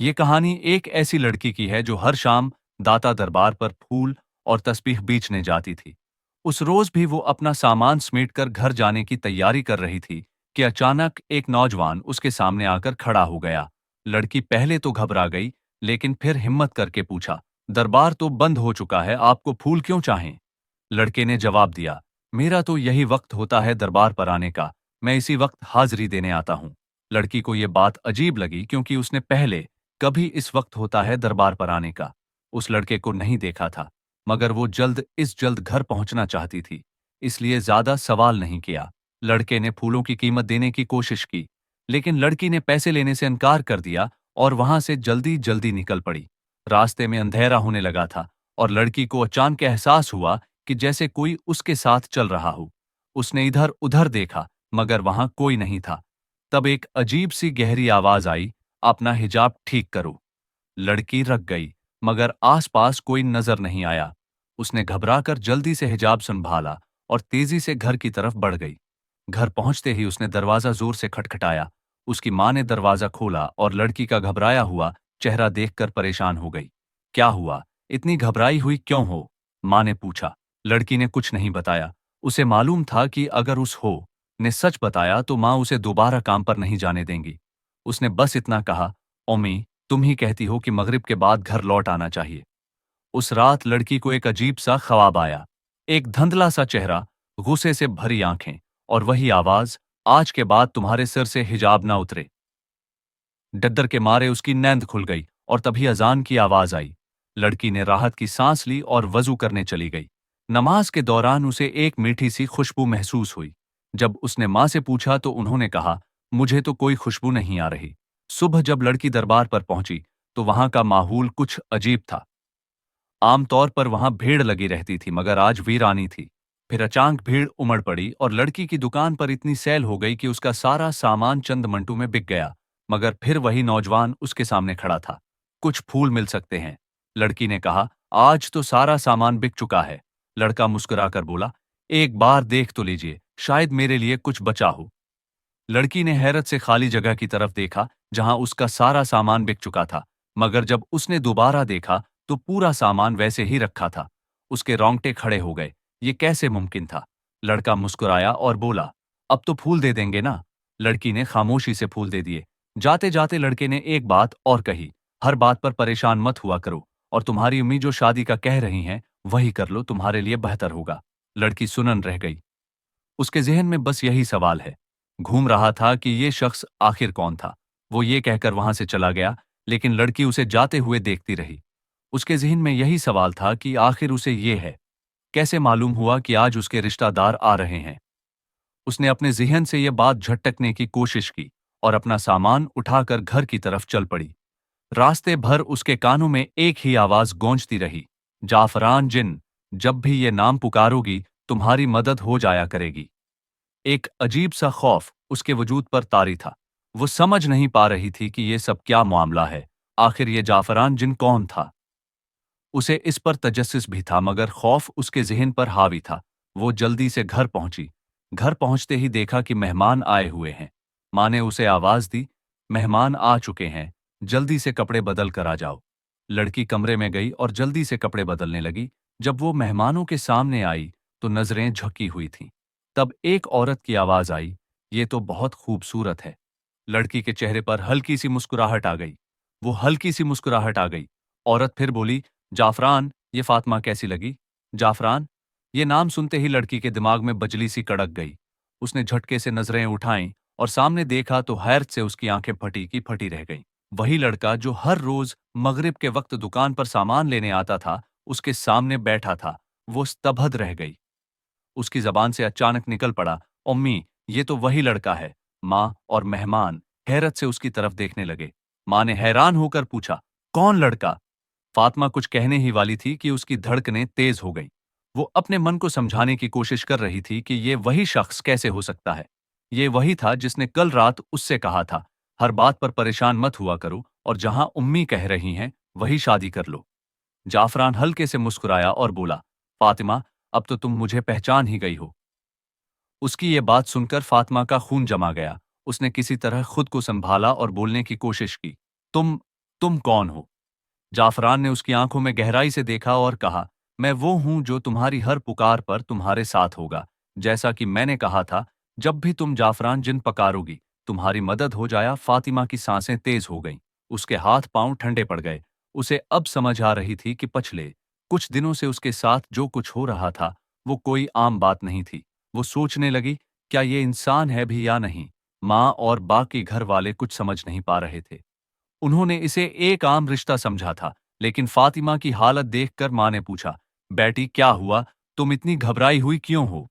ये कहानी एक ऐसी लड़की की है जो हर शाम दाता दरबार पर फूल और तस्बीह बेचने जाती थी। उस रोज भी वो अपना सामान समेटकर घर जाने की तैयारी कर रही थी कि अचानक एक नौजवान उसके सामने आकर खड़ा हो गया। लड़की पहले तो घबरा गई, लेकिन फिर हिम्मत करके पूछा, दरबार तो बंद हो चुका है, आपको फूल क्यों चाहें? लड़के ने जवाब दिया, मेरा तो यही वक्त होता है दरबार पर आने का, मैं इसी वक्त हाजिरी देने आता हूँ। लड़की को यह बात अजीब लगी क्योंकि उसने पहले कभी इस वक्त होता है दरबार पर आने का उस लड़के को नहीं देखा था, मगर वो जल्द घर पहुंचना चाहती थी, इसलिए ज्यादा सवाल नहीं किया। लड़के ने फूलों की कीमत देने की कोशिश की, लेकिन लड़की ने पैसे लेने से इनकार कर दिया और वहां से जल्दी जल्दी निकल पड़ी। रास्ते में अंधेरा होने लगा था और लड़की को अचानक एहसास हुआ कि जैसे कोई उसके साथ चल रहा हो। उसने इधर उधर देखा, मगर वहां कोई नहीं था। तब एक अजीब सी गहरी आवाज आई, अपना हिजाब ठीक करो। लड़की रक गई, मगर आसपास कोई नजर नहीं आया। उसने घबराकर जल्दी से हिजाब संभाला और तेजी से घर की तरफ बढ़ गई। घर पहुंचते ही उसने दरवाजा जोर से खटखटाया। उसकी मां ने दरवाजा खोला और लड़की का घबराया हुआ चेहरा देखकर परेशान हो गई। क्या हुआ, इतनी घबराई हुई क्यों हो? मां ने पूछा। लड़की ने कुछ नहीं बताया। उसे मालूम था कि अगर उस हो ने सच बताया तो मां उसे दोबारा काम पर नहीं जाने देंगी। उसने बस इतना कहा, ओमी, तुम ही कहती हो कि मगरिब के बाद घर लौट आना चाहिए। उस रात लड़की को एक अजीब सा ख्वाब आया। एक धुंधला सा चेहरा, गुस्से से भरी आंखें और वही आवाज, आज के बाद तुम्हारे सिर से हिजाब ना उतरे। डद्दर के मारे उसकी नींद खुल गई और तभी अजान की आवाज आई। लड़की ने राहत की सांस ली और वजू करने चली गई। नमाज के दौरान उसे एक मीठी सी खुशबू महसूस हुई। जब उसने मां से पूछा तो उन्होंने कहा, मुझे तो कोई खुशबू नहीं आ रही। सुबह जब लड़की दरबार पर पहुंची तो वहां का माहौल कुछ अजीब था। आमतौर पर वहां भीड़ लगी रहती थी, मगर आज वीरानी थी। फिर अचानक भीड़ उमड़ पड़ी और लड़की की दुकान पर इतनी सेल हो गई कि उसका सारा सामान चंद मिनटों में बिक गया। मगर फिर वही नौजवान उसके सामने खड़ा था। कुछ फूल मिल सकते हैं? लड़की ने कहा, आज तो सारा सामान बिक चुका है। लड़का मुस्कुराकर बोला, एक बार देख तो लीजिए, शायद मेरे लिए कुछ बचा हो। लड़की ने हैरत से खाली जगह की तरफ देखा जहां उसका सारा सामान बिक चुका था, मगर जब उसने दोबारा देखा तो पूरा सामान वैसे ही रखा था। उसके रोंगटे खड़े हो गए। ये कैसे मुमकिन था? लड़का मुस्कुराया और बोला, अब तो फूल दे देंगे ना? लड़की ने खामोशी से फूल दे दिए। जाते जाते लड़के ने एक बात और कही, हर बात पर परेशान मत हुआ करो और तुम्हारी अम्मी जो शादी का कह रही हैं वही कर लो, तुम्हारे लिए बेहतर होगा। लड़की सुनन रह गई। उसके जहन में बस यही सवाल है घूम रहा था कि ये शख्स आखिर कौन था। वो ये कहकर वहां से चला गया, लेकिन लड़की उसे जाते हुए देखती रही। उसके जहन में यही सवाल था कि आखिर उसे ये है कैसे मालूम हुआ कि आज उसके रिश्तेदार आ रहे हैं। उसने अपने जहन से यह बात झटकने की कोशिश की और अपना सामान उठाकर घर की तरफ चल पड़ी। रास्ते भर उसके कानों में एक ही आवाज गूंजती रही, जाफरान जिन, जब भी ये नाम पुकारोगी तुम्हारी मदद हो जाया करेगी। एक अजीब सा खौफ उसके वजूद पर तारी था। वो समझ नहीं पा रही थी कि ये सब क्या मामला है। आखिर ये जाफरान जिन कौन था? उसे इस पर तजस्सुस भी था, मगर खौफ उसके जहन पर हावी था। वो जल्दी से घर पहुंची। घर पहुंचते ही देखा कि मेहमान आए हुए हैं। माँ ने उसे आवाज दी, मेहमान आ चुके हैं, जल्दी से कपड़े बदल कर आ जाओ। लड़की कमरे में गई और जल्दी से कपड़े बदलने लगी। जब वो मेहमानों के सामने आई तो नजरें झुकी हुई थीं। तब एक औरत की आवाज आई, ये तो बहुत खूबसूरत है। लड़की के चेहरे पर हल्की सी मुस्कुराहट आ गई। वो हल्की सी मुस्कुराहट आ गई। औरत फिर बोली, जाफरान, ये फातिमा कैसी लगी? जाफरान, ये नाम सुनते ही लड़की के दिमाग में बजली सी कड़क गई। उसने झटके से नजरें उठाईं और सामने देखा तो हैरत से उसकी आंखें फटी की फटी रह गईं। वही लड़का जो हर रोज मगरिब के वक्त दुकान पर सामान लेने आता था, उसके सामने बैठा था। वो स्तब्ध रह गई। उसकी जबान से अचानक निकल पड़ा, उम्मी, ये तो वही लड़का है। माँ और मेहमान हैरत से उसकी तरफ देखने लगे। माँ ने हैरान होकर पूछा, कौन लड़का? फातिमा कुछ कहने ही वाली थी कि उसकी धड़कनें तेज हो गईं। वो अपने मन को समझाने की कोशिश कर रही थी कि ये वही शख्स कैसे हो सकता है। ये वही था जिसने कल रात उससे कहा था, हर बात पर परेशान मत हुआ करो और जहां उम्मी कह रही हैं वही शादी कर लो। जाफरान हल्के से मुस्कुराया और बोला, फातिमा, अब तो तुम मुझे पहचान ही गई हो। उसकी ये बात सुनकर फातिमा का खून जमा गया। उसने किसी तरह खुद को संभाला और बोलने की कोशिश की, तुम तुम कौन हो? जाफरान ने उसकी आंखों में गहराई से देखा और कहा, मैं वो हूं जो तुम्हारी हर पुकार पर तुम्हारे साथ होगा। जैसा कि मैंने कहा था, जब भी तुम जाफरान जिन पकारोगी, तुम्हारी मदद हो जाया। फातिमा की सांसें तेज हो गईं। उसके हाथ पांव ठंडे पड़ गए। उसे अब समझ आ रही थी कि पिछले कुछ दिनों से उसके साथ जो कुछ हो रहा था, वो कोई आम बात नहीं थी। वो सोचने लगी, क्या ये इंसान है भी या नहीं? माँ और बाकी घर वाले कुछ समझ नहीं पा रहे थे। उन्होंने इसे एक आम रिश्ता समझा था, लेकिन फातिमा की हालत देखकर माँ ने पूछा, बेटी क्या हुआ? तुम इतनी घबराई हुई क्यों हो?